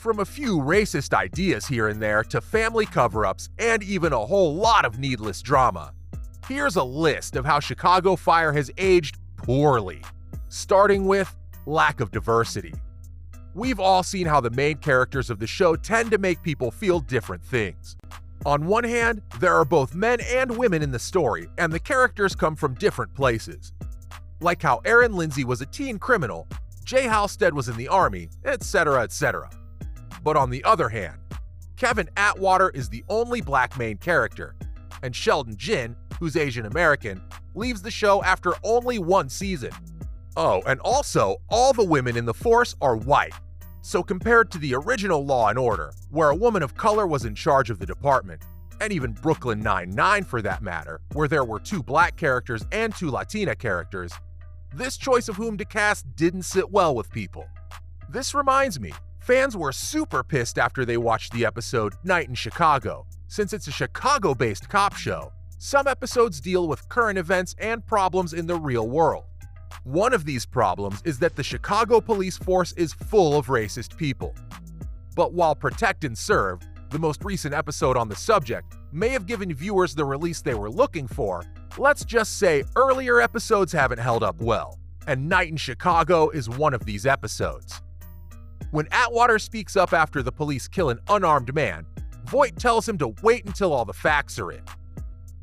From a few racist ideas here and there to family cover-ups and even a whole lot of needless drama. Here's a list of how Chicago Fire has aged poorly, starting with lack of diversity. We've all seen how the main characters of the show tend to make people feel different things. On one hand, there are both men and women in the story, and the characters come from different places. Like how Erin Lindsay was a teen criminal, Jay Halstead was in the army, etc., etc. But on the other hand, Kevin Atwater is the only black main character, and Sheldon Jin, who's Asian American, leaves the show after only one season. Oh, and also, all the women in the force are white. So compared to the original Law & Order, where a woman of color was in charge of the department, and even Brooklyn Nine-Nine for that matter, where there were 2 black characters and 2 Latina characters, this choice of whom to cast didn't sit well with people. This reminds me, fans were super pissed after they watched the episode Night in Chicago. Since it's a Chicago-based cop show, some episodes deal with current events and problems in the real world. One of these problems is that the Chicago police force is full of racist people. But while Protect and Serve, the most recent episode on the subject, may have given viewers the release they were looking for, let's just say earlier episodes haven't held up well, and Night in Chicago is one of these episodes. When Atwater speaks up after the police kill an unarmed man, Voight tells him to wait until all the facts are in.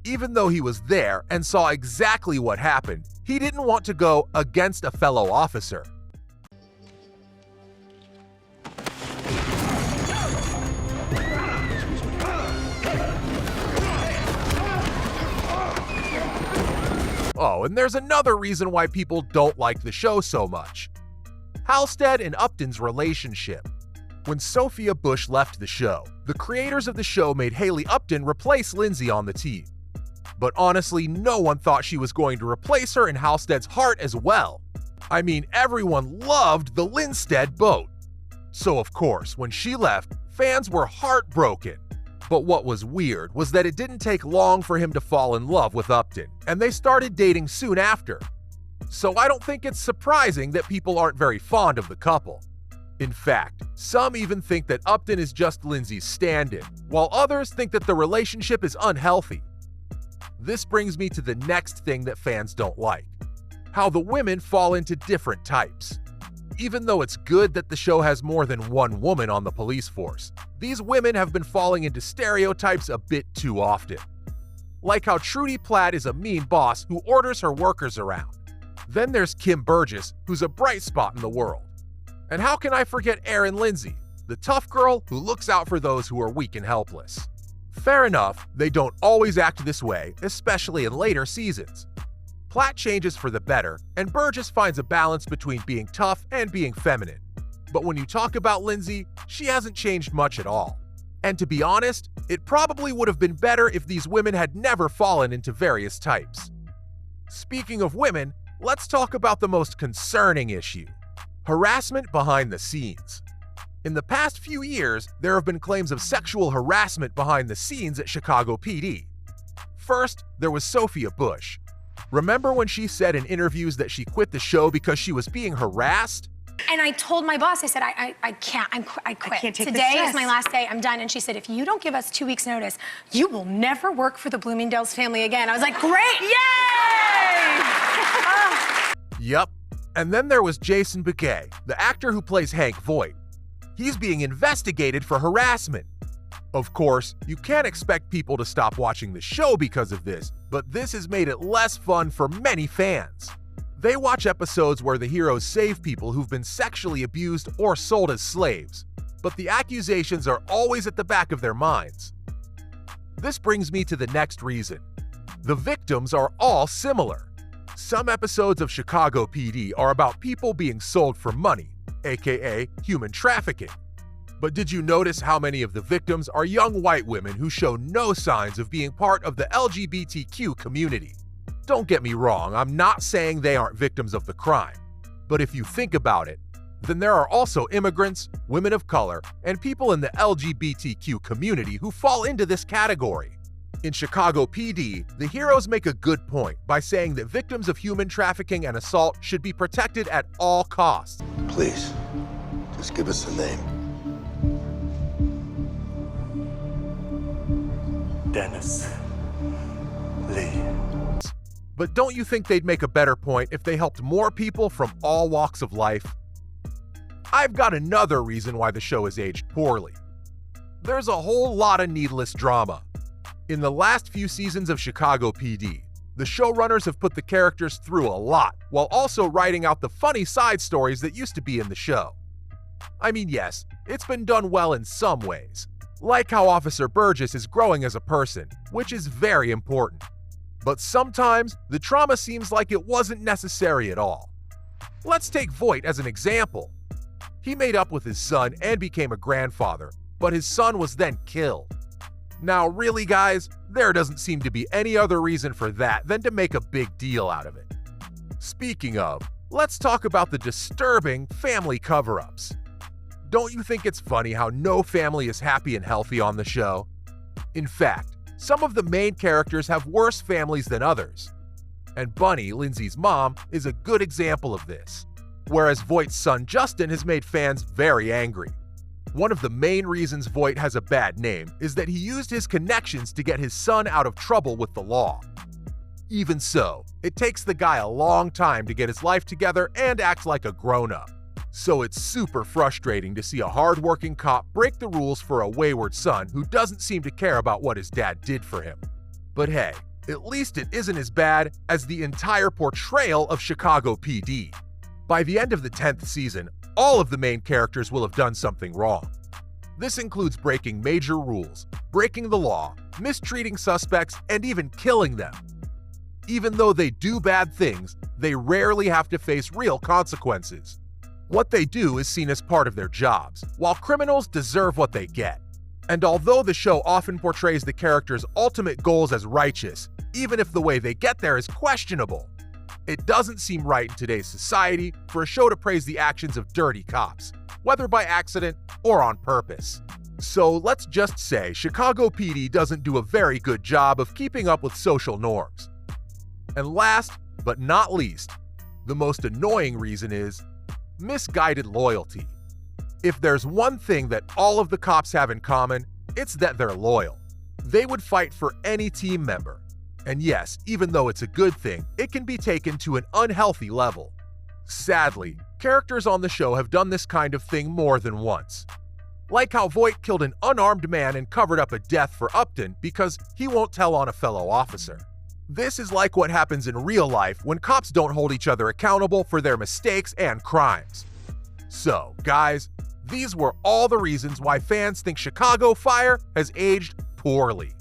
Even though he was there and saw exactly what happened, he didn't want to go against a fellow officer. Oh, and there's another reason why people don't like the show so much. Halstead and Upton's relationship. When Sophia Bush left the show, the creators of the show made Haley Upton replace Lindsay on the team. But honestly, no one thought she was going to replace her in Halstead's heart as well. I mean, everyone loved the Linstead boat. So of course, when she left, fans were heartbroken. But what was weird was that it didn't take long for him to fall in love with Upton, and they started dating soon after. So I don't think it's surprising that people aren't very fond of the couple. In fact, some even think that Upton is just Lindsay's stand-in, while others think that the relationship is unhealthy. This brings me to the next thing that fans don't like: how the women fall into different types. Even though it's good that the show has more than one woman on the police force, these women have been falling into stereotypes a bit too often. Like how Trudy Platt is a mean boss who orders her workers around. Then there's Kim Burgess, who's a bright spot in the world. And how can I forget Erin Lindsay, the tough girl who looks out for those who are weak and helpless? Fair enough, they don't always act this way, especially in later seasons. Platt changes for the better, and Burgess finds a balance between being tough and being feminine. But when you talk about Lindsay, she hasn't changed much at all. And to be honest, it probably would have been better if these women had never fallen into various types. Speaking of women, let's talk about the most concerning issue: harassment behind the scenes. In the past few years, there have been claims of sexual harassment behind the scenes at Chicago PD. First, there was Sophia Bush. Remember when she said in interviews that she quit the show because she was being harassed? And I told my boss, I said, I can't, I quit. I can't take Today the is my last day, I'm done. And she said, if you don't give us 2 weeks notice, you will never work for the Bloomingdale's family again. I was like, great, yay! Yup. And then there was Jason Begay, the actor who plays Hank Voight. He's being investigated for harassment. Of course, you can't expect people to stop watching the show because of this, but this has made it less fun for many fans. They watch episodes where the heroes save people who've been sexually abused or sold as slaves, but the accusations are always at the back of their minds. This brings me to the next reason. The victims are all similar. Some episodes of Chicago PD are about people being sold for money, aka human trafficking. But did you notice how many of the victims are young white women who show no signs of being part of the LGBTQ community? Don't get me wrong, I'm not saying they aren't victims of the crime. But if you think about it, then there are also immigrants, women of color, and people in the LGBTQ community who fall into this category. In Chicago PD, the heroes make a good point by saying that victims of human trafficking and assault should be protected at all costs. Please, just give us a name. Dennis Lee. But don't you think they'd make a better point if they helped more people from all walks of life? I've got another reason why the show is aged poorly. There's a whole lot of needless drama. In the last few seasons of Chicago PD, the showrunners have put the characters through a lot, while also writing out the funny side stories that used to be in the show. I mean, yes, it's been done well in some ways, like how Officer Burgess is growing as a person, which is very important. But sometimes, the trauma seems like it wasn't necessary at all. Let's take Voight as an example. He made up with his son and became a grandfather, but his son was then killed. Now, really, guys, there doesn't seem to be any other reason for that than to make a big deal out of it. Speaking of, let's talk about the disturbing family cover-ups. Don't you think it's funny how no family is happy and healthy on the show? In fact, some of the main characters have worse families than others. And Bunny, Lindsay's mom, is a good example of this. Whereas Voight's son Justin has made fans very angry. One of the main reasons Voight has a bad name is that he used his connections to get his son out of trouble with the law. Even so, it takes the guy a long time to get his life together and act like a grown-up. So it's super frustrating to see a hard-working cop break the rules for a wayward son who doesn't seem to care about what his dad did for him. But hey, at least it isn't as bad as the entire portrayal of Chicago PD. By the end of the 10th season, all of the main characters will have done something wrong. This includes breaking major rules, breaking the law, mistreating suspects, and even killing them. Even though they do bad things, they rarely have to face real consequences. What they do is seen as part of their jobs, while criminals deserve what they get. And although the show often portrays the characters' ultimate goals as righteous, even if the way they get there is questionable, it doesn't seem right in today's society for a show to praise the actions of dirty cops, whether by accident or on purpose. So let's just say Chicago PD doesn't do a very good job of keeping up with social norms. And last but not least, the most annoying reason is misguided loyalty. If there's one thing that all of the cops have in common, it's that they're loyal. They would fight for any team member. And yes, even though it's a good thing, it can be taken to an unhealthy level. Sadly, characters on the show have done this kind of thing more than once. Like how Voight killed an unarmed man and covered up a death for Upton because he won't tell on a fellow officer. This is like what happens in real life when cops don't hold each other accountable for their mistakes and crimes. So, guys, these were all the reasons why fans think Chicago Fire has aged poorly.